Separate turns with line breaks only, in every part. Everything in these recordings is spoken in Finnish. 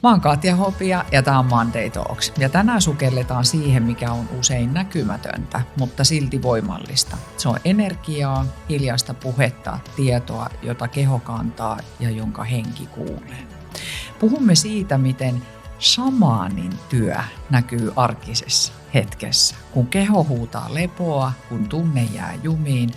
Mä oon Katja Hopia ja tää on Monday Talks. Ja tänään sukelletaan siihen, mikä on usein näkymätöntä, mutta silti voimallista. Se on energiaa, hiljaista puhetta, tietoa, jota keho kantaa ja jonka henki kuulee. Puhumme siitä, miten shamaanin työ näkyy arkisessa hetkessä. Kun keho huutaa lepoa, kun tunne jää jumiin,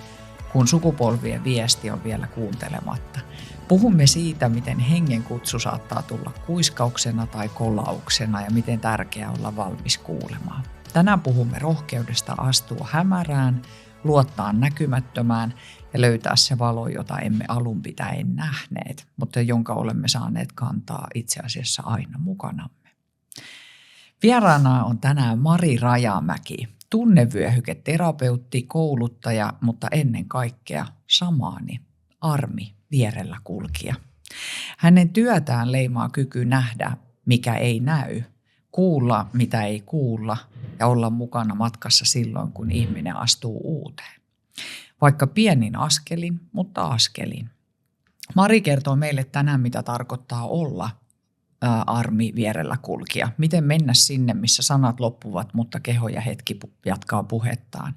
kun sukupolvien viesti on vielä kuuntelematta. Puhumme siitä, miten hengen kutsu saattaa tulla kuiskauksena tai kolauksena ja miten tärkeää olla valmis kuulemaan. Tänään puhumme rohkeudesta astua hämärään, luottaa näkymättömään ja löytää se valo, jota emme alun pitäen nähneet, mutta jonka olemme saaneet kantaa itse asiassa aina mukanamme. Vieraana on tänään Mari Rajamäki, tunnevyöhyketerapeutti, kouluttaja, mutta ennen kaikkea shamaani, armi, vierellä kulkija. Hänen työtään leimaa kyky nähdä, mikä ei näy, kuulla, mitä ei kuulla ja olla mukana matkassa silloin, kun ihminen astuu uuteen. Vaikka pienin askelin, mutta askelin. Mari kertoo meille tänään, mitä tarkoittaa olla armi, vierellä kulkija. Miten mennä sinne, missä sanat loppuvat, mutta keho ja hetki jatkaa puhettaan.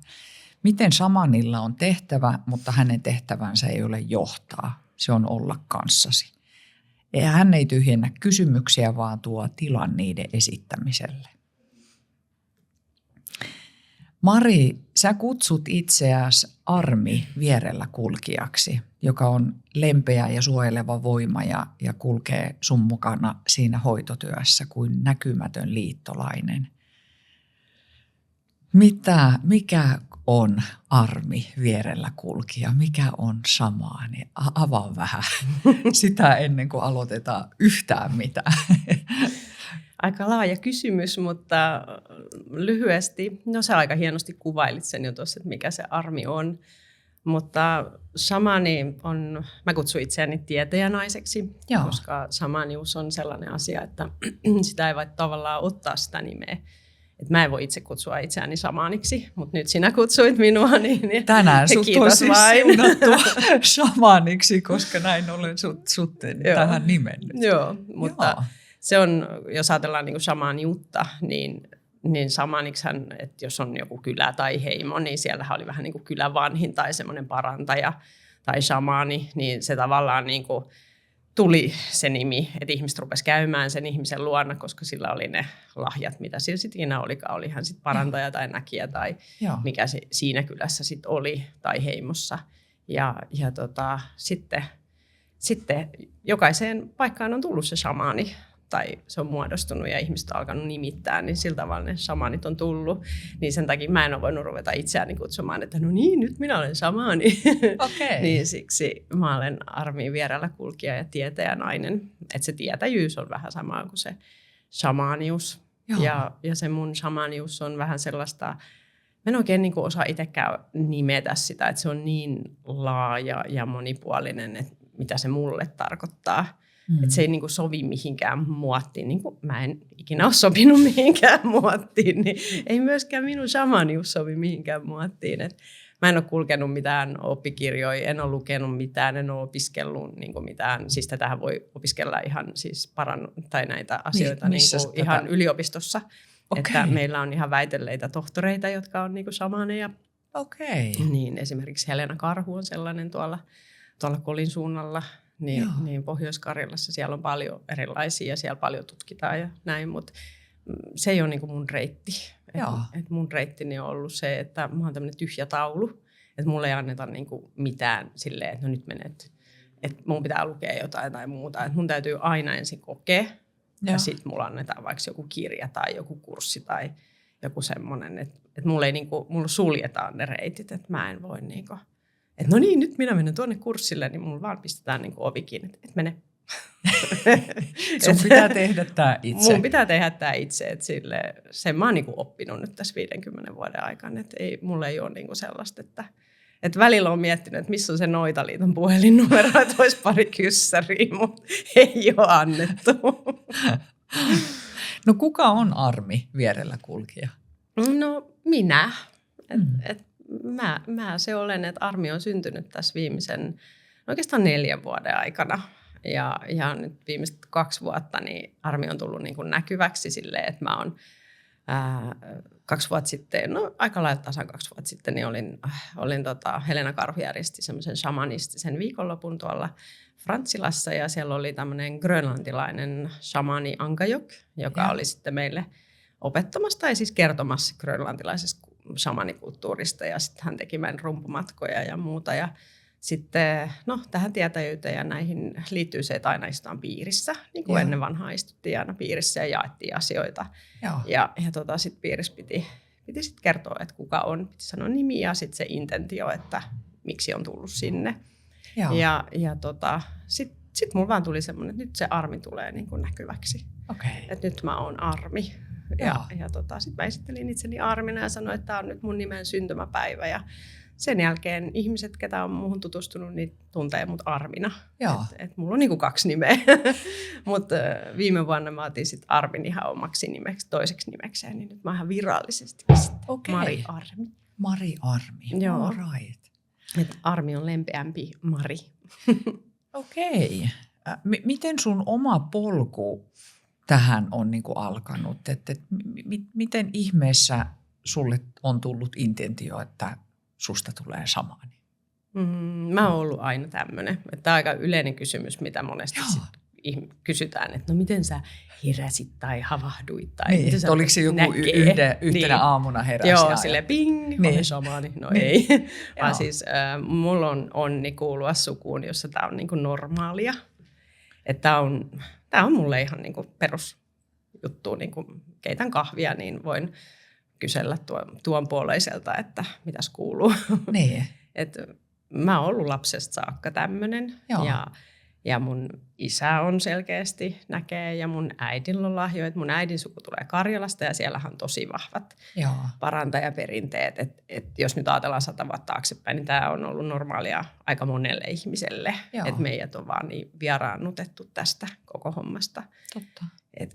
Miten shamanilla on tehtävä, mutta hänen tehtävänsä ei ole johtaa. Se on olla kanssasi. Ja hän ei tyhjennä kysymyksiä, vaan tuo tilan niiden esittämiselle. Mari, sä kutsut itseäsi armi vierellä kulkijaksi, joka on lempeä ja suojeleva voima ja kulkee sun mukana siinä hoitotyössä kuin näkymätön liittolainen. Mikä on armi vierellä kulkija? Mikä on shamaani? Avaa vähän sitä ennen kuin aloitetaan yhtään mitään.
Aika laaja kysymys, mutta lyhyesti, no sä aika hienosti kuvailit sen jo tuossa, että mikä se armi on. Mutta shamaani on, mä kutsun itseäni tietäjänaiseksi, koska shamaanius on sellainen asia, että sitä ei voi tavallaan ottaa sitä nimeä. Et mä en voi itse kutsua itseäni shamaaniksi, mutta nyt sinä kutsuit minua, niin
tänään sut on siis siunattu shamaaniksi, koska näin olen sut tähän nimennyt.
Joo, mutta se on, jos ajatellaan niin kuin shamaaniutta, niin shamaaniksihan, että jos on joku kylä tai heimo, niin siellähän oli vähän niin kuin kylän vanhin tai semmoinen parantaja tai shamaani, niin se tavallaan niin kuin tuli se nimi, että ihmiset rupesi käymään sen ihmisen luona, koska sillä oli ne lahjat, mitä sillä sitten ikinä olikaan. Olihan sitten parantaja tai näkijä tai mikä se siinä kylässä sitten oli tai heimossa. Ja sitten jokaiseen paikkaan on tullut se shamaani tai se on muodostunut ja ihmiset on alkanut nimittää, niin sillä tavalla ne shamaanit on tullut. Niin sen takia mä en ole voinut ruveta itseäni kutsumaan, että no niin, nyt minä olen shamaani.
Okay.
Niin siksi mä olen armiin vierellä kulkija ja tietäjänainen. Että se tietäjyys on vähän sama kuin se shamaanius. Ja se mun shamaanius on vähän sellaista, mä en oikein niin kuin osaa itsekään nimetä sitä, että se on niin laaja ja monipuolinen, että mitä se mulle tarkoittaa. Että se ei niin kuin sovi mihinkään muottiin, niin kuin mä en ikinä ole sopinut mihinkään muottiin, niin ei myöskään minun shamaanius sovi mihinkään muottiin. Et mä en ole kulkenut mitään oppikirjoja, en ole lukenut mitään, en ole opiskellut niin kuin mitään. Siis tätähän voi opiskella ihan siis tai näitä asioita niin kuin ihan yliopistossa. Okay. Että meillä on ihan väitelleitä tohtoreita, jotka on niin kuin shamaaneja.
Okay.
Niin esimerkiksi Helena Karhu on sellainen tuolla Kolin suunnalla. Niin Pohjois-Karjalassa siellä on paljon erilaisia ja siellä paljon tutkitaan ja näin, mutta se ei ole niin kuin mun reitti. Et mun reittini on ollut se, että mä oon tämmöinen tyhjä taulu, että mulle ei anneta niin kuin mitään silleen, että no nyt menet, että mun pitää lukea jotain tai muuta. Että mun täytyy aina ensin kokea ja sitten mulla annetaan vaikka joku kirja tai joku kurssi tai joku semmoinen, että mulla ei niin kuin, mulla suljetaan ne reitit, että mä en voi niin kuin, että no niin, nyt minä menen tuonne kurssille, niin mulla vaan pistetään niin kuin ovi kiinni, että mene.
Sun pitää tehdä tämä itse.
Mun pitää tehdä tämä itse, että sen mä oon niin kuin oppinut nyt tässä 50 vuoden aikana, että mulla ei ole niin kuin sellaista, että välillä on miettinyt, että missä on se Noitaliiton puhelinnumero, että olisi pari kyssäriä, mutta ei ole annettu.
No kuka on armi vierellä kulkija?
No minä. Mä se olen, että armi on syntynyt tässä viimeisen oikeastaan 4 vuoden aikana. Ja nyt viimeiset 2 vuotta niin armi on tullut niin kuin näkyväksi silleen, että mä oon 2 vuotta sitten, no aika lailla tasan 2 vuotta sitten, niin olin Helena Karhu järjesti semmoisen shamanistisen viikonlopun tuolla Frantsilassa, ja siellä oli tämmöinen grönlantilainen shamani Ankajok, joka oli sitten meille opettamassa tai siis kertomassa grönlantilaisesta shamanikulttuurista, ja sitten hän teki meidän rumpumatkoja ja muuta, ja sitten tähän tietäjyyteen ja näihin liittyy se, että aina istutaan piirissä, niin kuin ennen vanhaa istuttiin aina piirissä ja jaettiin asioita. Ja sitten piirissä piti sitten kertoa, että kuka on, piti sanoa nimi ja sitten se intentio, että miksi on tullut sinne. Ja sitten mulla vaan tuli semmoinen, että nyt se armi tulee niin kuin näkyväksi.
Okay.
Että nyt mä oon armi. Ja sitten mä esittelin itseni armina ja sanoin, että tämä on nyt mun nimen syntymäpäivä. Ja sen jälkeen ihmiset, ketä on muuhun tutustunut, niin tuntee mut armina. Et mulla on niinku 2 nimeä. Mutta viime vuonna mä otin sit Armin ihan omaksi nimeksi, toiseksi nimekseen. Niin nyt mä oon ihan virallisesti Mari Armi.
Mari Armi,
joo.
Right.
Et Armi on lempeämpi Mari.
Okei. Miten sun oma polku tähän on niinku alkanut? Miten ihmeessä sulle on tullut intentio, että susta tulee shamaani?
Mä oon ollut aina tämmöinen. Tämä on aika yleinen kysymys, mitä monesti kysytään, että no miten sä heräsit tai havahduit. Tai
niin, oliko se joku yhtenä aamuna heräsi?
Joo, silleen ping, olen shamaani. No ei. Vaan siis mulla on onni kuulua sukuun, jossa tämä on niinku normaalia. Että tämä on mulle ihan niinku perusjuttu. Niinku keitän kahvia, niin voin kysellä tuon puoleiselta, että mitäs kuuluu.
Niin.
Mä oon ollut lapsesta saakka tämmöinen. Ja mun isä on selkeästi näkee ja mun äidillä on lahjoja. Mun äidin suku tulee Karjalasta ja siellähän on tosi vahvat parantajaperinteet. Et jos nyt ajatellaan 100 vuotta taaksepäin, niin tämä on ollut normaalia aika monelle ihmiselle. Että meidät on vaan niin vieraannutettu tästä koko hommasta.
Totta.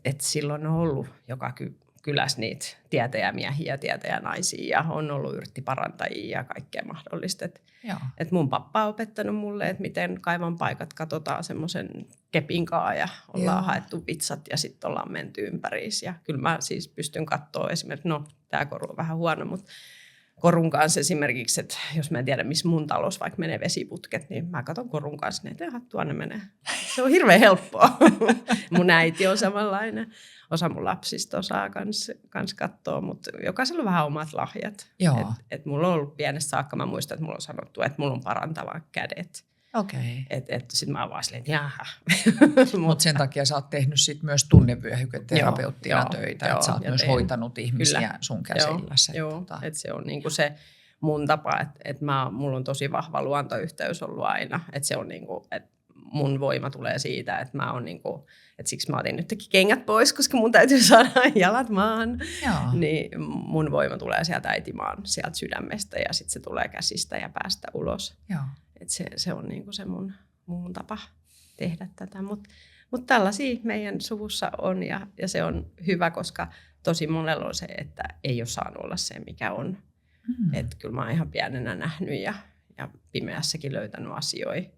Et silloin on ollut joka kylässä niitä tietäjämiehiä ja tietäjänaisia ja on ollut yrttiparantajia ja kaikkea mahdollista. Et mun pappa on opettanut mulle, että miten kaivan paikat katsotaan semmoisen kepinkaan ja ollaan haettu vitsat ja sitten ollaan menty ympäriis. Ja kyllä mä siis pystyn katsoa esimerkiksi, tämä koru on vähän huono, mutta korun kanssa esimerkiksi, että jos mä en tiedä, missä mun talossa vaikka menee vesiputket, niin mä katson korun kanssa, että tuonne menee. Se on hirveän helppoa. Mun äiti on samanlainen. Osa mun lapsista osaa kans katsoa, mutta jokaisella on vähän omat lahjat. Et mulla on ollut pienestä saakka, mä muistan, että mulla on sanottu, että mulla on parantavat kädet.
Okei.
Sitten mä oon vaan silleen, että jaha.
Mutta sen takia sä oot tehnyt sit myös tunnevyöhyketerapeuttina töitä, että sä oot myös hoitanut ihmisiä sun käsillä.
Joo, että se on niinku se mun tapa, että mulla on tosi vahva luontoyhteys ollut aina. Että se on niinku, että mun voima tulee siitä, että mä oon niinku, että siksi mä otin nytkin kengät pois, koska mun täytyy saada jalat maahan. Niin mun voima tulee sieltä äitimaan, sieltä sydämestä ja sitten se tulee käsistä ja päästä ulos. Että se on niinku se mun tapa tehdä tätä. Mutta tällaisia meidän suvussa on ja se on hyvä, koska tosi monella on se, että ei ole saanut olla se, mikä on. Että kyllä mä oon ihan pienenä nähnyt ja pimeässäkin löytänyt asioita.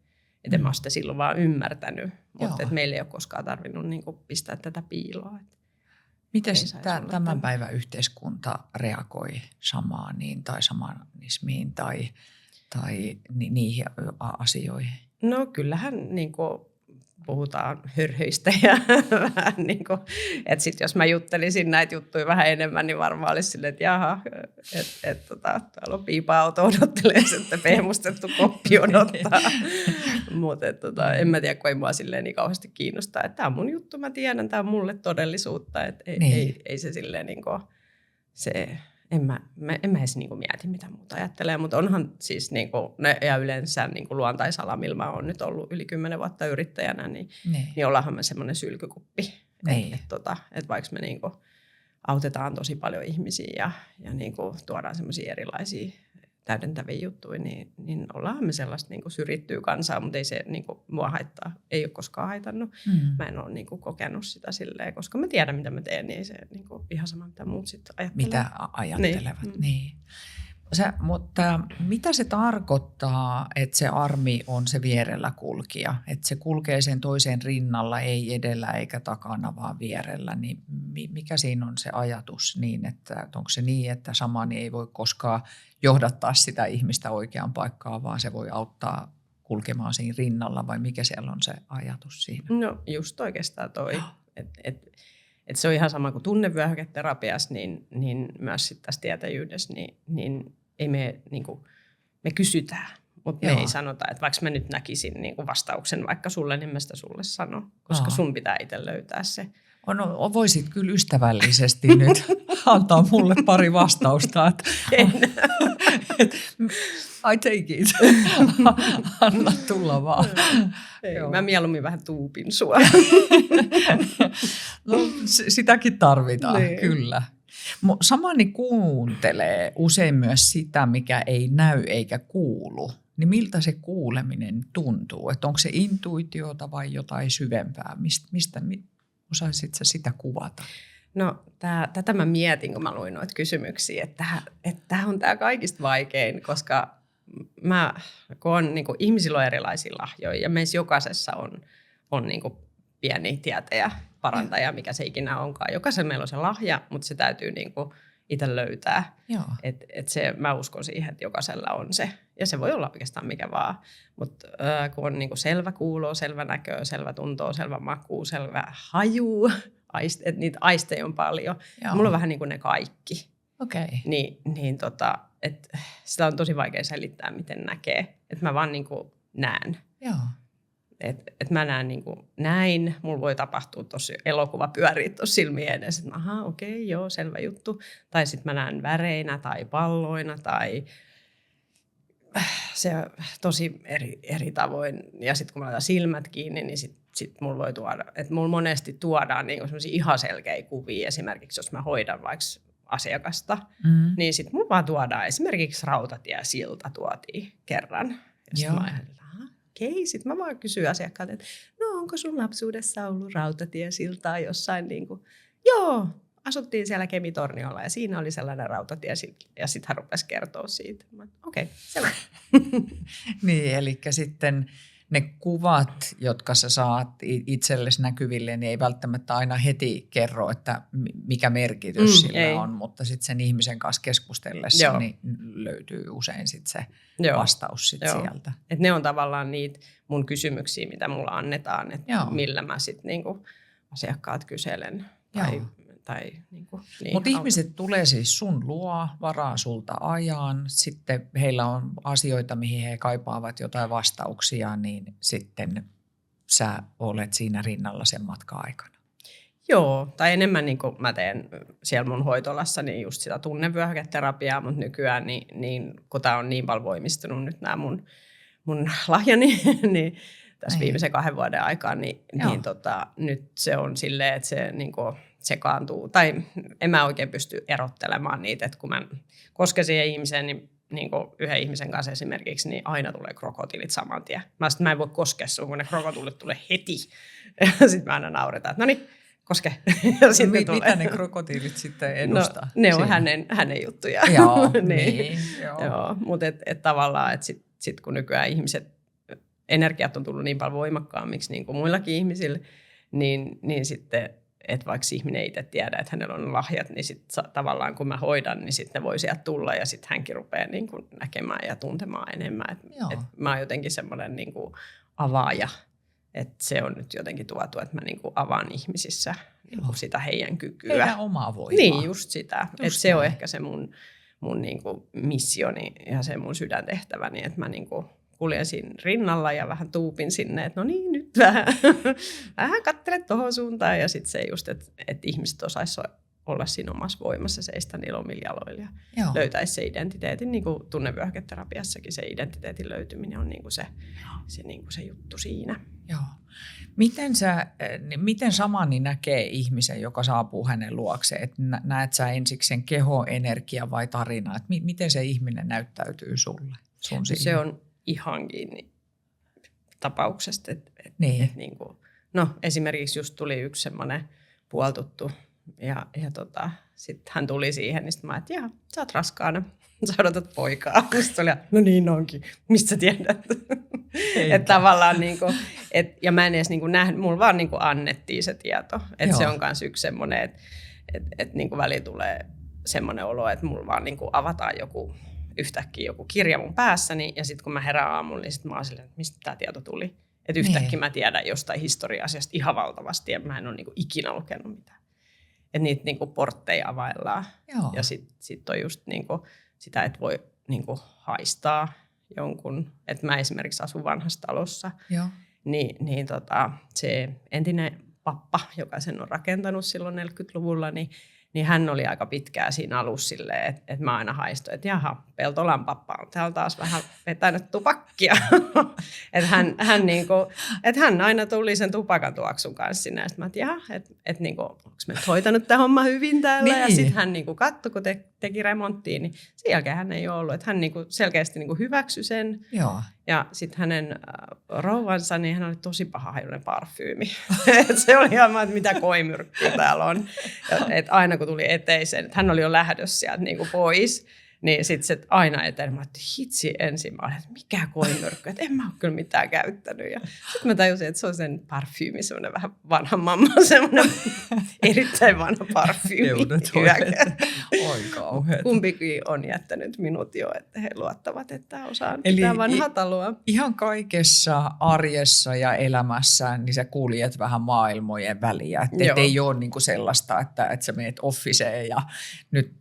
Että mä oon sitä silloin vaan ymmärtänyt, mutta meillä ei ole koskaan tarvinnut niinku pistää tätä piiloa.
Miten tämän päivän yhteiskunta reagoi shamaaniin tai shamanismiin tai niihin asioihin?
No kyllähän niinku puhutaan hörhöistä ja vähän niin kuin, että sitten jos mä juttelisin näitä juttuja vähän enemmän, niin varmaan olisi silleen, että jaha, täällä on piipa-auto odottelee, että pehmustettu koppi odottaa. Mutta en mä tiedä, kun ei mua silleen niin kauheasti kiinnostaa, että tämä on mun juttu, mä tiedän, tämä on mulle todellisuutta, että ei se silleen niin kuin se... En mä edes niinku mieti, mitä muuta ajattelee, mutta onhan siis niinku, ja yleensä niinku luontaisala, millä mä oon nyt ollut yli 10 vuotta yrittäjänä, niin ollaanhan me semmoinen sylkykuppi. Että vaikka me niinku autetaan tosi paljon ihmisiä ja niinku tuodaan semmoisia erilaisia täydentäviä juttuja, niin ollaan me sellaista niinku syrjittyä kansaa, mutta ei se niinku mua haittaa. Ei ole koskaan haitannut. Mä en ole niinku kokenut sitä silleen, koska mä tiedän, mitä mä teen, niin ei se niinku ihan sama, mitä muut sitten ajattelee.
Mitä ajattelevat, niin. Mutta mitä se tarkoittaa, että se armi on se vierellä kulkija? Että se kulkee sen toisen rinnalla, ei edellä eikä takana, vaan vierellä. Niin mikä siinä on se ajatus niin, että onko se niin, että samani ei voi koskaan johdattaa sitä ihmistä oikeaan paikkaan, vaan se voi auttaa kulkemaan siinä rinnalla, vai mikä siellä on se ajatus siinä?
No just oikeastaan toi. Et se on ihan sama kuin tunnevyöhyketerapiassa, niin myös sitten tässä tietäjyydessä, niin ei me, niinku, me kysytään, mutta me ei sanota, että vaikka mä nyt näkisin niinku vastauksen vaikka sulle, niin mä sitä sulle sano, koska sun pitää itse löytää se.
No, voisit kyllä ystävällisesti nyt antaa mulle pari vastausta. I take it. Anna tulla vaan.
Mä mieluummin vähän tuupin sua.
No, sitäkin tarvitaan, kyllä. Samani kuuntelee usein myös sitä, mikä ei näy eikä kuulu. Niin miltä se kuuleminen tuntuu? Että onko se intuitiota vai jotain syvempää? Mistä osaisit sä sitä kuvata?
No tätä mä mietin, kun mä luin noita kysymyksiä, että tämä on tämä kaikista vaikein, koska ihmisillä on erilaisia lahjoja ja meissä jokaisessa on niin kuin pieni tietäjä, parantaja, mikä se ikinä onkaan. Jokaisella meillä on se lahja, mutta se täytyy niin kuin itse löytää. Mä uskon siihen, että jokaisella on se. Ja se voi olla oikeastaan mikä vaan. Mutta kun on niin kuin selvä kuulo, selvä näkö, selvä tunto, selvä maku, selvä haju, että niitä aisteja on paljon. Mulla on vähän niin kuin ne kaikki.
Okay.
Että sitä on tosi vaikea selittää, miten näkee. Että mä vaan niin kuin näen.
Joo.
Et mä näen niin kuin näin, mulla voi tapahtua tuossa elokuva pyörii tuossa silmien edessä, että joo, selvä juttu. Tai sitten mä näen väreinä tai palloina tai se tosi eri tavoin. Ja sitten kun mä laitan silmät kiinni, niin sit mulla voi tuoda, että mulla monesti tuodaan niin semmoisia ihan selkeitä kuvia. Esimerkiksi jos mä hoidan vaikka asiakasta, niin sitten mulla vaan tuodaan esimerkiksi rautatiesilta tuotiin kerran. Ja sitten mä okei, sitten mä vaan kysyn asiakkaalta, että no onko sun lapsuudessa ollut rautatiesiltaa jossain niin kuin, joo, asuttiin siellä Kemitorniolla ja siinä oli sellainen rautatiesilta ja sitten hän rupesi kertoa siitä. Okei, selvä.
Niin, eli sitten ne kuvat, jotka sä saat itsellesi näkyville, niin ei välttämättä aina heti kerro, että mikä merkitys sillä on, mutta sitten sen ihmisen kanssa keskustellessa niin löytyy usein sitten se vastaus sit sieltä. Et ne
on tavallaan niitä mun kysymyksiä, mitä mulla annetaan, että millä mä sitten niinku asiakkaat kyselen niinku,
Mutta ihmiset tulee siis sun luo, varaa sulta ajan, sitten heillä on asioita, mihin he kaipaavat jotain vastauksia, niin sitten sä olet siinä rinnalla sen matkan-aikana.
Joo, tai enemmän niin kuin mä teen siellä mun hoitolassa niin just sitä tunnevyöhyketerapiaa, mutta nykyään niin kun tää on niin paljon voimistunut nyt nämä mun lahjani, niin tässä viimeisen 2 vuoden aikaan, niin nyt se on silleen, että se niin kuin sekaantuu. Tai en mä oikein pysty erottelemaan niitä, että kun mä kosken siihen ihmiseen, niin kuin yhden ihmisen kanssa esimerkiksi, niin aina tulee krokotiilit saman tien. Mä en voi koskea sun, kun ne krokotiilit tulee heti. Ja sitten mä aina nauretaan, että no niin, koske.
Mitä ne krokotiilit sitten edustaa?
No, ne on hänen juttuja.
Joo,
joo. Mutta tavallaan, että sit kun nykyään energiat on tullut niin paljon voimakkaammiksi niin kuin muillakin ihmisillä, niin sitten, että vaikka ihminen ei itse tiedä, että hänellä on lahjat, niin sitten tavallaan kun mä hoidan, niin sitten ne voi sieltä tulla ja sitten hänkin rupeaa niin kuin näkemään ja tuntemaan enemmän. Et mä oon jotenkin semmoinen niin kuin avaaja, että se on nyt jotenkin tuotu, että mä niin kuin avaan ihmisissä niin kuin sitä heidän kykyä.
Heidän omaa voimaa.
Niin, just sitä. Että se on ehkä se mun niin kuin missioni ja se mun sydäntehtäväni, että mä niin kuin kuljen siinä rinnalla ja vähän tuupin sinne, että no niin, nyt vähän katsele tohon suuntaan. Ja sitten se just, että ihmiset osaisivat olla siinä omassa voimassa, seistä niillä omilla jaloilla ja löytäisi se identiteetin. Niin kuin tunnevyöhyketerapiassakin se identiteetin löytyminen on niin kuin se juttu siinä.
Joo. Miten samani näkee ihmisen, joka saapuu hänen luokseen? Et näet sä ensiksi sen kehoenergia vai tarina? Et miten se ihminen näyttäytyy sulle?
Se on ihan kiinni tapauksesta.
Niin.
Niin kuin, no esimerkiksi just tuli yksi semmoinen puoltuttu Ja sitten hän tuli siihen, niin sitten mä että jaha, sä oot raskaana, sä odotat poikaa. Sitten oli, no niin onkin, mistä sä tiedät? Että tavallaan niinku, ja mä en edes niinku nähnyt, mulla vaan niinku annettiin se tieto. Että se on myös yksi semmoinen, että niinku väliin tulee semmoinen olo, että mulla vaan niinku avataan yhtäkkiä joku kirja mun päässäni, ja sitten kun mä herään aamulla, niin sitten mä oon silleen, että mistä tämä tieto tuli. Että yhtäkkiä mä tiedän jostain historia-asiasta ihan valtavasti, ja mä en ole niinku ikinä lukenut mitään. Että niitä niinku portteja availlaan. Joo. Ja sit on just niinku sitä, että voi niinku haistaa jonkun. Että mä esimerkiksi asun vanhassa talossa. Joo. Niin se entinen pappa, joka sen on rakentanut silloin 40-luvulla, niin hän oli aika pitkään siinä alussa silleen, että mä aina haistoin, että jaha, Peltolan pappa on täällä taas vähän vetänyt tupakkia. Että hän aina tuli sen tupakan tuoksun kanssa sinne. Ja sitten mä, että jaha, että niinku, onko me hoitanut tämä homma hyvin täällä? Niin. Ja sitten hän niinku katsoi, kun teki remonttia, niin sen jälkeen hän ei ole ollut. Että hän niinku selkeästi niinku hyväksyi sen. Joo. Ja sitten hänen rouvansa, niin hän oli tosi paha hajuinen parfyymi. Se oli ihan, että mitä koimyrkkyä täällä on. Että aina kun tuli eteisen, että hän oli jo lähdössä sieltä niinku pois, niin sitten se aina eteen. Mä ajattelin, hitsi ensin. Mä olin, että mikä koimyrkky, että en mä ole kyllä mitään käyttänyt. Ja sitten mä tajusin, että se on sen parfyymi, semmoinen vähän vanha mamma, semmoinen erittäin vanha parfyymi.
Oi kauheeta.
Kumpikin on jättänyt minut jo, että he luottavat, että osaan pitää vanhaa taloa.
Ihan kaikessa arjessa ja elämässä, niin sä kuljet vähän maailmojen väliä. Että ei ole niinku sellaista, että sä meet officeen ja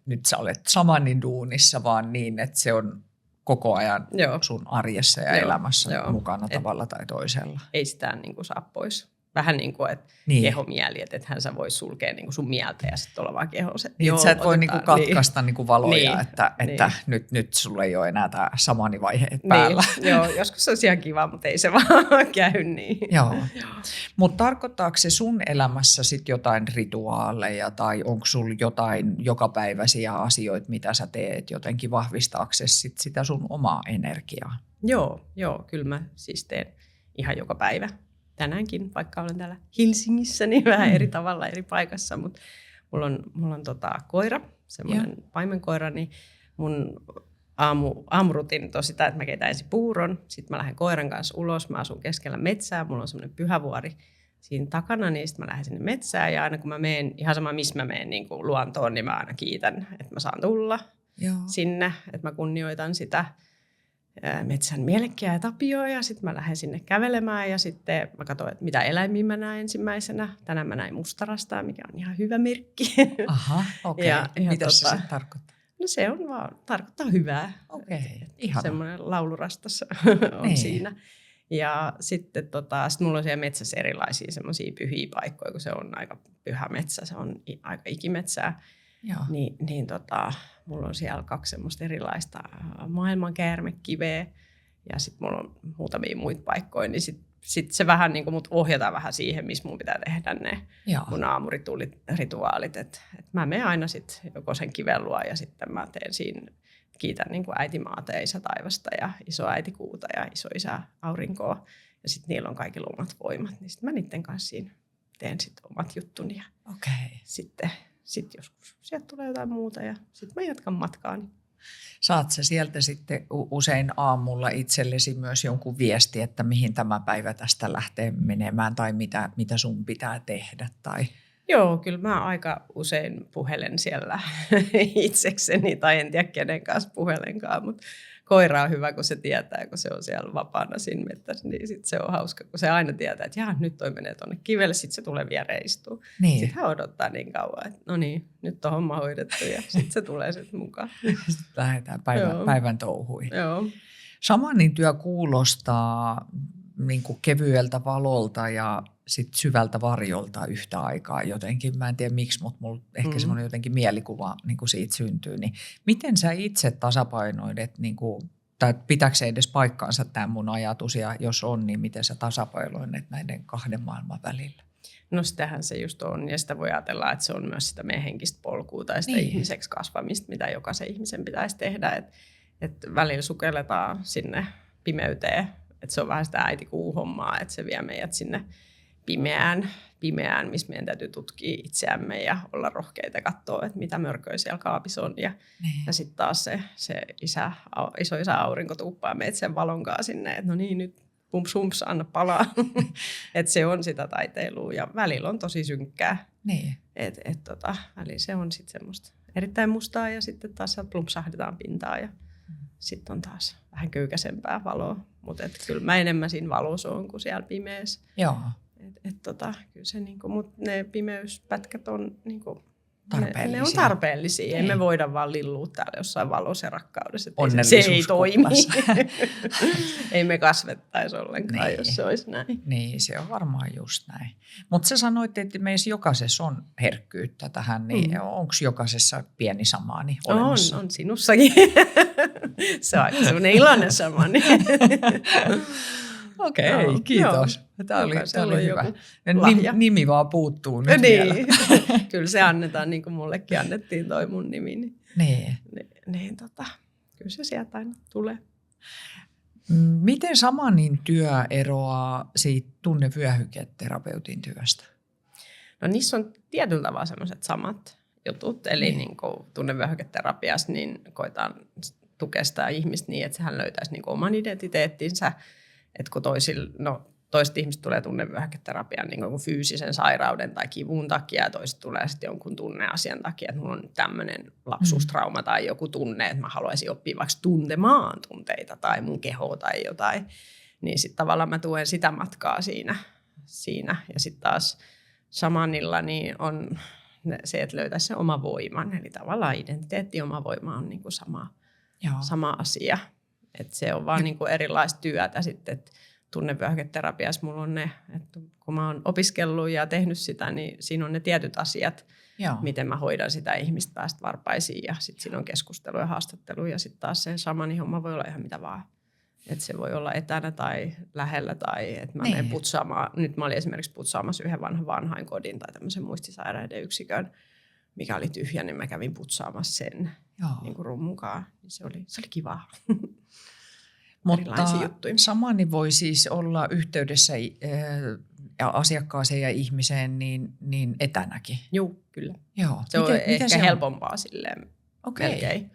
nyt sä olet samanin duunissa, vaan niin, että se on koko ajan sun arjessa ja elämässä mukana tavalla tai toisella.
Ei sitä niin kuin saa pois. Vähän niin kuin, että kehomieli, että ethän sä voi sulkea niin kuin sun mieltä ja sitten olla vaan kehossa.
Niin, sä et voi niin kuin katkaista niin kuin valoja, että nyt sulla ei ole enää tämä samanivaihe päällä.
Joo, joskus se on ihan kiva, mutta ei se vaan käy niin.
Joo. Mutta tarkoittaako se sun elämässä sitten jotain rituaaleja tai onko sulla jotain jokapäiväisiä asioita, mitä sä teet jotenkin vahvistaaksesi sit sitä sun omaa energiaa?
Joo, kyllä mä siis teen ihan joka päivä. Tänäänkin, vaikka olen täällä Helsingissä, niin vähän eri tavalla eri paikassa, mutta mulla on koira, semmoinen paimenkoira, niin mun aamurutiinit on sitä, että mä keitän ensin puuron, sitten mä lähden koiran kanssa ulos, mä asun keskellä metsää, mulla on semmoinen pyhävuori siinä takana, niin sitten mä lähden sinne metsään ja aina kun mä menen, ihan sama missä mä menen niin kuin luontoon, niin mä aina kiitän, että mä saan tulla sinne, että mä kunnioitan sitä metsän mielekkiä ja tapioa ja sitten mä lähden sinne kävelemään ja sitten mä katson, että mitä eläimiä mä näen ensimmäisenä. Tänään mä näin mustarastaa, mikä on ihan hyvä merkki.
Aha, okei. Mitä se sitten tarkoittaa?
No se on vaan, tarkoittaa hyvää.
Okei,
ihana. Semmoinen laulurastas on siinä. Ja sitten sit mulla on siellä metsässä erilaisia semmoisia pyhiä paikkoja, kun se on aika pyhä metsä, se on aika ikimetsää. Niin mulla on siellä 2 semmoista erilaista maailmankäärmekiveä ja sitten mulla on muutamia muita paikkoja, niin sit se vähän niin kuin mut ohjataan vähän siihen, missä mun pitää tehdä ne mun aamurituaalit. Et mä menen aina sitten joko sen kiven luo ja sitten mä teen siinä, kiitän niin kuin äiti maata ja isä taivasta ja isoäiti kuuta ja isoisä aurinkoa ja sitten niillä on kaikilla omat voimat, niin sitten mä niiden kanssa siinä teen sitten omat juttuni ja sitten joskus sieltä tulee jotain muuta ja sitten mä jatkan matkaani.
Saat sä sieltä sitten usein aamulla itsellesi myös jonkun viesti, että mihin tämä päivä tästä lähtee menemään tai mitä sun pitää tehdä? Tai...
Joo, kyllä mä aika usein puhelen siellä itsekseni tai en tiedä kenen kanssa puhelenkaan, mutta koira on hyvä, kun se tietää, kun se on siellä vapaana siinä mettässä, niin sit se on hauska, kun se aina tietää, että nyt toi menee tuonne kivelle, sitten se tulee viereen istua. Niin. Sitten hän odottaa niin kauan, että no niin, nyt on homma hoidettu ja sitten se tulee sitten mukaan.
Sitten lähdetään päivän touhuihin.
Joo.
Shamanin työ kuulostaa niin kuin kevyeltä valolta ja sit syvältä varjolta yhtä aikaa jotenkin. Mä en tiedä miksi, mutta mulla ehkä semmoinen jotenkin mielikuva niin kuin siitä syntyy. Niin miten sä itse tasapainoidet, niin kuin, tai pitääkö se edes paikkaansa tämä mun ajatus, ja jos on, niin miten sä tasapainoidet näiden 2 maailman välillä?
No sitähän se just on, ja sitä voi ajatella, että se on myös sitä meidän henkistä polkua tai sitä ihmiseksi kasvamista, mitä jokaisen ihmisen pitäisi tehdä. Että välillä sukelletaan sinne pimeyteen, että se on vähän sitä äitikuuhommaa, että se vie meidät sinne pimeään pimeään, missä meidän täytyy tutkia itseämme ja olla rohkeita katsoa, että mitä mörköä siellä kaapissa on. Ja sitten taas se isoisä aurinko tuuppaa meitä sen valonkaan sinne, että no niin, nyt humps, anna palaa. Että se on sitä taiteilua ja välillä on tosi synkkää.
Niin.
Välillä se on sitten semmoista erittäin mustaa ja sitten taas plumpsahdetaan pintaan ja sitten on taas vähän köykäisempää valoa. Mutta kyllä mä enemmän siinä valossa on kuin siellä pimeässä.
Joo.
Kyllä se mutta ne pimeyspätkät on
tarpeellisia.
Ne on tarpeellisia. Ei me voida vaan lillua täällä jossain valossa ja rakkaudessa. Se ei toimi. Ei me kasvettaisi ollenkaan, jos se olisi näin.
Niin, se on varmaan just näin. Mutta sä sanoit, että meissä jokaisessa on herkkyyttä tähän, niin onko jokaisessa pieni samaani olemassa?
On sinussakin. Se on sellainen iloinen samaani.
Okei, kiitos. Tämä oli hyvä. Nimi vaan puuttuu nyt vielä.
Kyllä se annetaan, niin kuin mullekin annettiin toi mun nimi. Kyllä se sieltä aina tulee.
Miten Shamanin työ eroaa siitä tunnevyöhyketerapeutin työstä?
No niissä on tietyllä tavalla sellaiset samat jutut. Eli niin kuin tunnevyöhyketerapiassa niin koetaan tukea sitä ihmistä niin, että hän löytäisi niin kuin oman identiteettinsä. Että kun toiset ihmiset tulee tunnevyöhyketerapiaan niin kuin fyysisen sairauden tai kivun takia ja toiset tulee sitten jonkun tunneasian takia, että mulla on tämmöinen lapsuustrauma tai joku tunne, että mä haluaisin oppia vaikka tuntemaan tunteita tai mun kehoa tai jotain. Niin sitten tavallaan mä tuen sitä matkaa siinä. Ja sitten taas shamanilla niin on se, että löytäisi se oma voiman. Eli tavallaan identiteetti ja oma voima on niin kuin sama asia. Että se on vaan niin kuin erilaista työtä sitten, että tunnevyöhyketerapiassa mulla on ne, että kun mä oon opiskellut ja tehnyt sitä, niin siinä on ne tietyt asiat, miten mä hoidan sitä ihmistä päästä varpaisiin ja sitten siinä on keskustelu ja haastattelu ja sitten taas se shamanin homma voi olla ihan mitä vaan. Että se voi olla etänä tai lähellä tai että mä menen putsaamaan. Nyt mä olin esimerkiksi putsaamassa yhden vanhainkodin tai tämmöisen muistisairaiden yksikön, mikä oli tyhjä, niin mä kävin putsaamassa sen niin kuin rummukaan. Se oli kivaa.
Mutta shamani voi siis olla yhteydessä asiakkaaseen ja ihmiseen niin etänäkin.
Joo, kyllä.
Joo.
Se on ehkä helpompaa silleen melkein.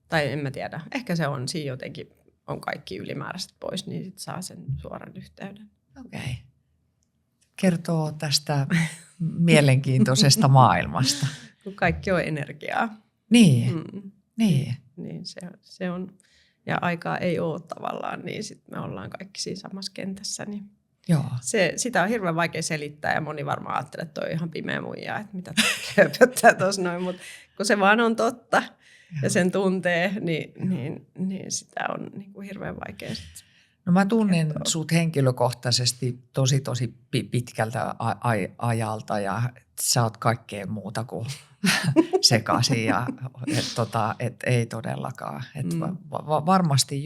Tai en mä tiedä. Ehkä se on siinä jotenkin, on kaikki ylimääräiset pois, niin sit saa sen suoran yhteyden.
Okei. Kertoo tästä mielenkiintoisesta maailmasta.
Kun kaikki on energiaa.
Niin.
Niin se on. Ja aikaa ei ole tavallaan, niin sitten me ollaan kaikki siinä samassa kentässä. Niin sitä on hirveän vaikea selittää ja moni varmaan ajattelee, että toi on ihan pimeä muija, että mitä höpöttää tuossa noin. Mutta kun se vaan on totta ja sen tuntee, niin sitä on niin kuin hirveän vaikea sitten.
No mä tunnen sut henkilökohtaisesti tosi pitkältä ajalta ja sä oot kaikkea muuta kuin sekaisin ja ei todellakaan. Varmasti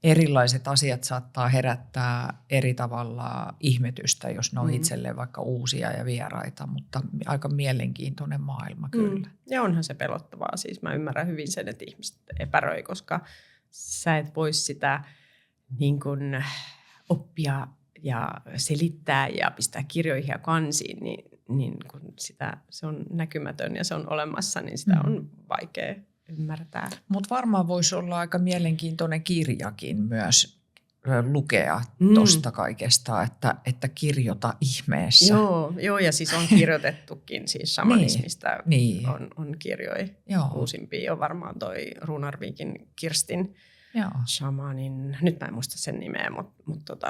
erilaiset asiat saattaa herättää eri tavalla ihmetystä, jos ne on itselleen vaikka uusia ja vieraita, mutta aika mielenkiintoinen maailma kyllä.
Ja onhan se pelottavaa. Siis mä ymmärrän hyvin sen, että ihmiset epäröi, koska sä et voi sitä niin kuin oppia ja selittää ja pistää kirjoihin ja kansiin, niin kun se on näkymätön ja se on olemassa, niin sitä on vaikea ymmärtää.
Mutta varmaan voisi olla aika mielenkiintoinen kirjakin myös lukea tuosta kaikesta, että kirjoita ihmeessä.
Joo, ja siis on kirjoitettukin siis shamanismista on kirjoja. Uusimpia on varmaan toi Runarvikin Kirstin shamanin, nyt mä en muista sen nimeä, mutta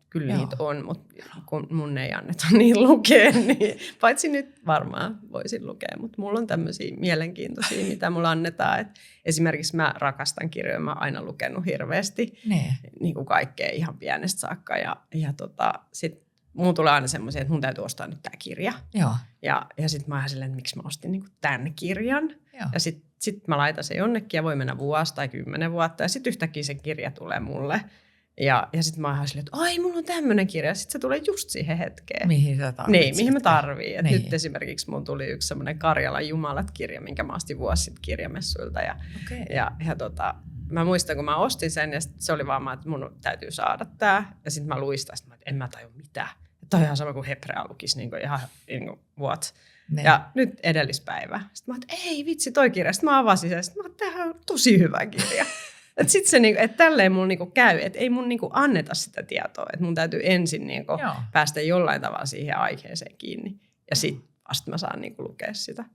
kyllä niitä on, mutta kun mun ei anneta niin lukea, niin paitsi nyt varmaan voisin lukea, mutta mulla on tämmöisiä mielenkiintoisia, mitä mulla annetaan. Et esimerkiksi mä rakastan kirjoja, mä oon aina lukenut hirveästi, niin kuin kaikkea ihan pienestä saakka. Ja sit mulla tulee aina semmoisia, että mun täytyy ostaa nyt tää kirja. Ja sit mä oon silleen, että miksi mä ostin niin kuin tämän kirjan. Ja sit mä laitan sen jonnekin ja voi mennä vuosi tai 10 vuotta ja sit yhtäkkiä se kirja tulee mulle. Ja sitten mä oon silleen, että ai, mulla on tämmöinen kirja. Sitten se tulee just siihen hetkeen.
Mihin sä tarvitset.
Niin, mihin mä tarviin. Nyt esimerkiksi mun tuli yksi semmoinen Karjalan Jumalat-kirja, minkä mä ostin vuosi sitten kirjamessuilta. Mä muistan, kun mä ostin sen ja se oli vaan, että mun täytyy saada tää. Ja sitten mä luistan, että en mä tajua mitään. toi on ihan sama kuin Hebrea lukisi, niin kuin ihan niin kuin, what?
Ne.
Ja nyt edellispäivä. Sitten mä että ei vitsi, toi kirja. Sitten mä avasin sen. Sitten mä tämähän on tosi hyvä kirja. Että sitten se, niinku, että tälleen mulla niinku käy, että ei mun niinku anneta sitä tietoa. Että mun täytyy ensin niinku päästä jollain tavalla siihen aiheeseen kiinni. Ja sitten vasta mä saan niinku lukea sitä.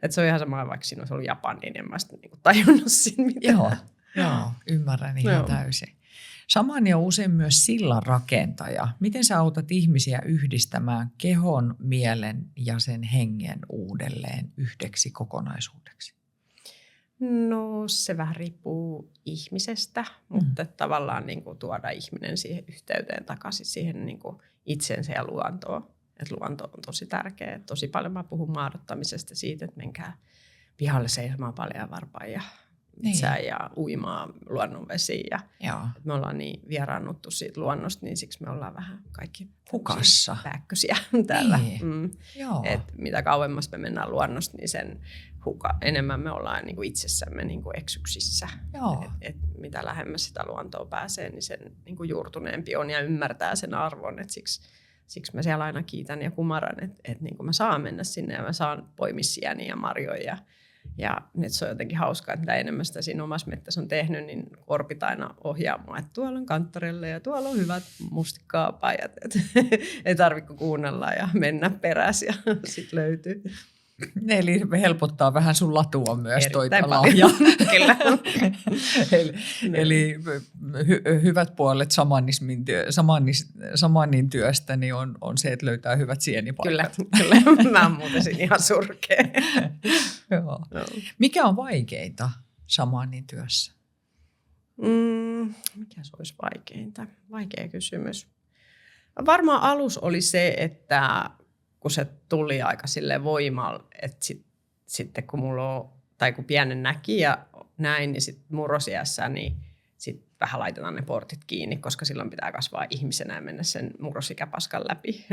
Että se on ihan sama, vaikka siinä olisi ollut japani, niin en mä sitten niinku tajunnut siinä mitään.
Joo, ymmärrän ihan täysin. Samani on usein myös sillan rakentaja. Miten sä autat ihmisiä yhdistämään kehon, mielen ja sen hengen uudelleen yhdeksi kokonaisuudeksi?
No se vähän riippuu ihmisestä, mutta tavallaan niin kuin tuoda ihminen siihen yhteyteen takaisin siihen niin kuin itsensä ja luontoon. Että luonto on tosi tärkeä. Tosi paljon mä puhun maadottamisesta siitä, että menkää pihalle seisomaan paljon varpaan ja metsään ja uimaan luonnonvesiin. Ja me ollaan niin vieraannuttu siitä luonnosta, niin siksi me ollaan vähän kaikki
hukassa
pääkkösiä täällä.
Niin.
Et mitä kauemmas me mennään luonnosta, niin sen enemmän me ollaan niinku itsessämme niinku eksyksissä. Et mitä lähemmäs sitä luontoa pääsee, niin sen niinku juurtuneempi on ja ymmärtää sen arvon. Et siksi mä siellä aina kiitän ja kumaran, että niinku mä saan mennä sinne ja mä saan poimia sieniä ja marjoja. Ja nyt se on jotenkin hauskaa, että mitä enemmän sitä siinä omassa mettässä on tehnyt, niin korpit aina ohjaa mua, että tuolla on kanttarelle ja tuolla on hyvät mustikkaapajat. Ei tarvitse kuunnella ja mennä perässä ja sitten löytyy.
Eli helpottaa vähän sun latua myös toi
lahja.
Eli hyvät puolet Samanin työstä niin on se, että löytää hyvät sienipaikat.
Kyllä. Mä muutensin ihan surkea.
Joo. Mikä on vaikeinta Samanin työssä?
Mikä se olisi vaikeinta? Vaikea kysymys. Varmaan alus oli se, että kun se tuli aika silleen voimalla, että sitten kun mulla on, tai kun pienen näki ja näin, niin sitten murrosiässä, niin sitten vähän laitetaan ne portit kiinni, koska silloin pitää kasvaa ihmisenä ja mennä sen murrosikäpaskan läpi,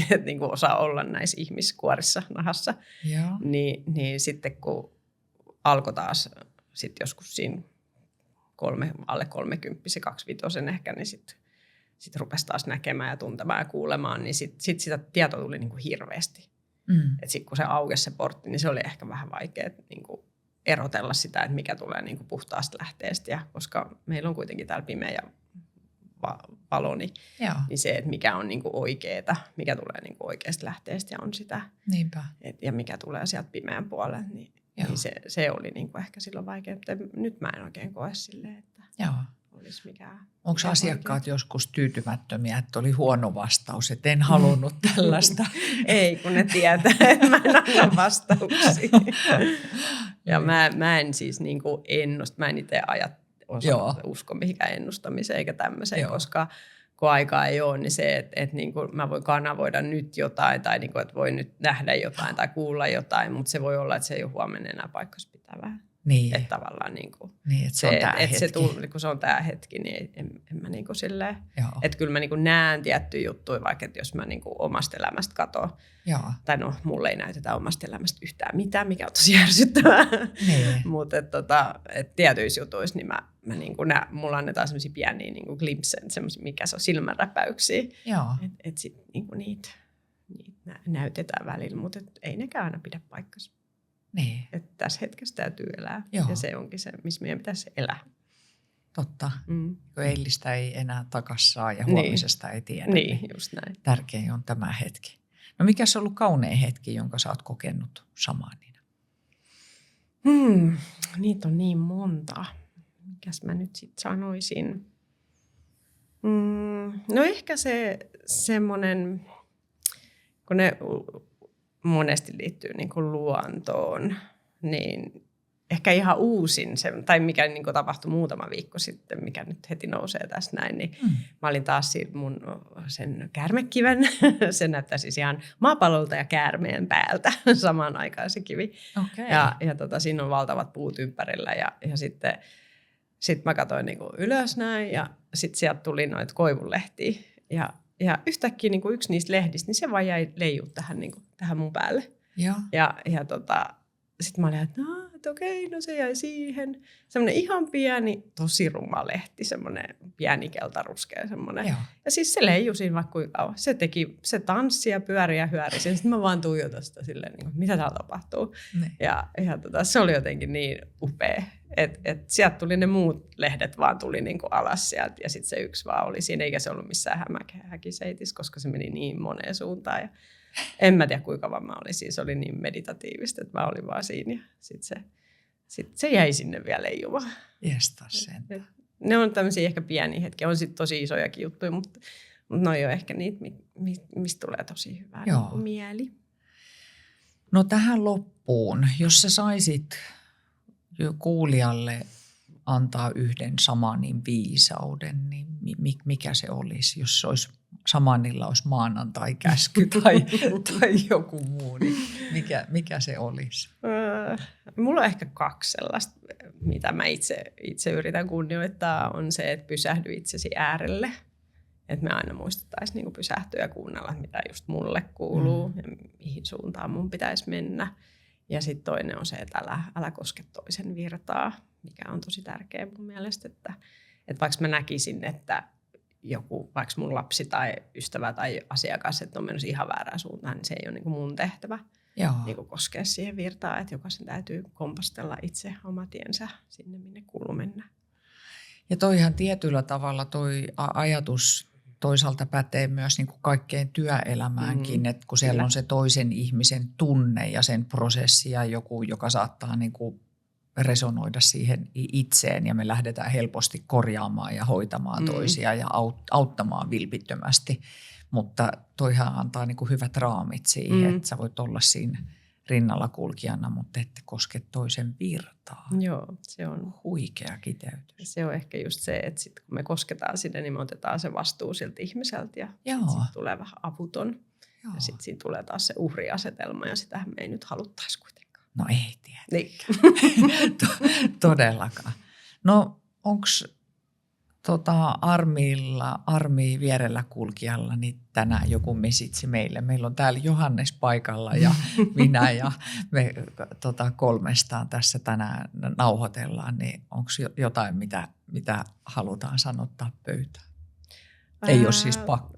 että niin kuin osaa olla näissä ihmiskuorissa nahassa. Niin sitten kun alkoi taas sitten joskus siinä alle 30, 25 ehkä, niin sitten rupesi taas näkemään ja tuntemaan ja kuulemaan, niin sit sitä tietoa tuli niinku hirveästi. Et sitten kun se aukesi se portti, niin se oli ehkä vähän vaikea niinku erotella sitä, että mikä tulee niinku puhtaasta lähteestä. Ja koska meillä on kuitenkin täällä pimeä ja valo, niin se, että mikä on niinku oikeeta, mikä tulee niinku oikeasta lähteestä ja on sitä.
Niinpä.
Ja mikä tulee sieltä pimeän puolelle, niin se oli niinku ehkä silloin vaikea. Mutta nyt mä en oikein koe silleen, että olisi mikään.
Onko asiakkaat oikein joskus tyytymättömiä, että oli huono vastaus, että en halunnut tällaista?
Ei, kun ne tietää, että mä en anna vastauksia. Ja mä en siis niinku mä en itse usko mihinkään ennustamiseen eikä tämmöiseen, koska kun aikaa ei ole, niin se, että niinku mä voin kanavoida nyt jotain tai niinku, että voi nyt nähdä jotain tai kuulla jotain, mutta se voi olla, että se ei ole huomenna enää paikassa pitävää.
Niin.
Että tavallaan niinku
että se on tämä hetki.
Kun se on tämä hetki, niin en mä niinku silleen, että kyllä mä niinku näen tiettyjä juttuja, vaikka että jos mä niinku omasta elämästä katon, tai no mulle ei näytetä omasta elämästä yhtään mitään, mikä on tosi järsyttävää, mutta et tietyissä jutuissa niin mä niinku mulla annetaan semmoisia pieniä niinku glimpsen, semmoisia, mikä se on silmänräpäyksiä, että sit niinku niitä näytetään välillä, mutta ei nekään aina pidä paikkansa.
Niin.
Että tässä hetkessä täytyy elää. Ja se onkin se, missä meidän pitäisi elää.
Totta. Kun eilistä ei enää takas saa ja huomisesta ei tiedä.
Niin, just näin.
Tärkein on tämä hetki. No mikäs on ollut kaunein hetki, jonka sä oot kokenut Samanina?
Niitä on niin monta. Mikäs mä nyt sitten sanoisin? No ehkä se semmoinen, kun ne monesti liittyy niin kuin luontoon, niin ehkä ihan uusin, tai mikä niin kuin tapahtui muutama viikko sitten, mikä nyt heti nousee tässä näin, niin mä olin taas mun sen käärmekiven, se näyttää siis ihan maapallolta ja käärmeen päältä samaan aikaan se kivi.
Okay.
Ja siinä on valtavat puut ympärillä ja sitten mä katsoin niin kuin ylös näin ja sitten sieltä tuli noita koivunlehtiä ja yhtäkkiä niin kuin yksi niistä lehdistä, niin se vaan jäi leijua tähän mun päälle.
Ja sitten
sitten mä olin, että että okei, no se jäi siihen. Semmoinen ihan pieni, tosi ruma lehti, semmoinen pieni keltaruskea semmoinen. Joo. Ja siis se leijui siinä vaikka kuinka kauan. Se tanssi ja pyöri ja hyöri. Sitten mä vaan tuijotan sitä silleen, niin kuin, mitä täällä tapahtuu. Ne. Ja se oli jotenkin niin upea. Että sieltä tuli ne muut lehdet vaan tuli niin kuin alas sieltä. Ja sitten se yksi vaan oli siinä, eikä se ollut missään häkiseitissä, koska se meni niin moneen suuntaan. Ja en mä tiedä kuinka kauan mä olin. Siis oli niin meditatiivista, että mä olin vaan siinä. Ja sitten se jäi sinne vielä leijumaan. Ne on tämmöisiä ehkä pieniä hetkiä. On sitten tosi isojakin juttuja, mutta ne on jo ehkä niitä, mistä tulee tosi hyvää niin mieli.
No tähän loppuun, jos sä saisit kuulijalle antaa yhden Shamanin viisauden, niin mikä se olisi, jos se olisi Shamanilla olisi maanantai-käsky tai joku muu, niin mikä se olisi?
Mulla on ehkä 2 sellaista, mitä mä itse yritän kunnioittaa, on se, että pysähdy itsesi äärelle. Että me aina muistettaisiin niin kuin pysähtyä ja kuunnella, mitä just mulle kuuluu ja mihin suuntaan mun pitäisi mennä. Ja sitten toinen on se, että älä koske toisen virtaa, mikä on tosi tärkeä mun mielestä. Että vaikka mä näkisin, että joku, vaikka mun lapsi tai ystävä tai asiakas, että on menossa ihan väärään suuntaan, niin se ei ole niin kuin mun tehtävä niin kuin koskea siihen virtaan. Että jokaisen täytyy kompastella itse oma tiensä sinne, minne kuuluu mennä.
Ja toihan tietyllä tavalla toi ajatus toisaalta pätee myös niin kuin kaikkeen työelämäänkin, että kun siellä on se toisen ihmisen tunne ja sen prosessi ja joku, joka saattaa niin kuin resonoida siihen itseen ja me lähdetään helposti korjaamaan ja hoitamaan toisia ja auttamaan vilpittömästi. Mutta toihan antaa niin kuin hyvät raamit siihen, että sä voit olla siinä rinnalla kulkijana, mutta ette koske toisen virtaa.
Joo, se on
huikea kiteytys.
Se on ehkä just se, että sit kun me kosketaan sinne, niin me otetaan se vastuu siltä ihmiseltä ja sitten tulee vähän avuton. Joo. Ja sitten siinä tulee taas se uhriasetelma ja sitähän me ei nyt haluttaisi kuitenkaan.
No ei tiedä. Niin. Todellakaan. No onko Armi vierellä kulkijalla niin tänään joku mesitsi meille? Meillä on täällä Johannes paikalla ja minä ja me 3 tässä tänään nauhoitellaan. Niin onko jotain, mitä halutaan sanottaa pöytään? Ei ole siis pakko.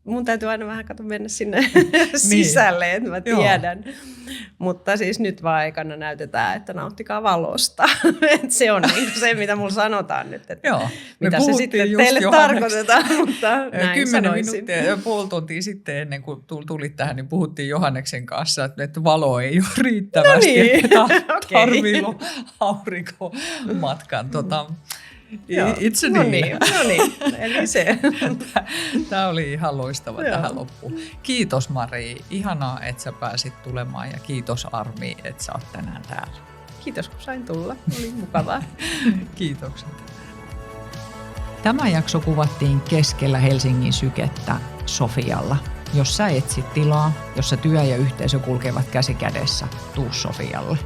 Mun täytyy aina vähän mennä sinne sisälle, että mä tiedän. Mutta siis nyt vaan aikana näytetään, että nauttikaa valosta. Se on niin se, mitä mulla sanotaan nyt, että mitä se sitten teille tarkoitetaan. Mutta näin
10 minuuttia, puoli tuntia sitten ennen kuin tulit tähän, niin puhuttiin Johanneksen kanssa, että valo ei ole riittävästi. No niin. Tarvii aurinkomatkan. Itse
no niin, eli se.
Tämä oli ihan loistava tähän loppuun. Kiitos Mari, ihanaa, että sä pääsit tulemaan ja kiitos Armi, että sä oot tänään täällä.
Kiitos kun sain tulla, oli mukavaa.
Kiitokset. Tämä jakso kuvattiin keskellä Helsingin sykettä Sofialla. Jos sä etsit tilaa, jossa työ ja yhteisö kulkevat käsi kädessä, tuu Sofialle.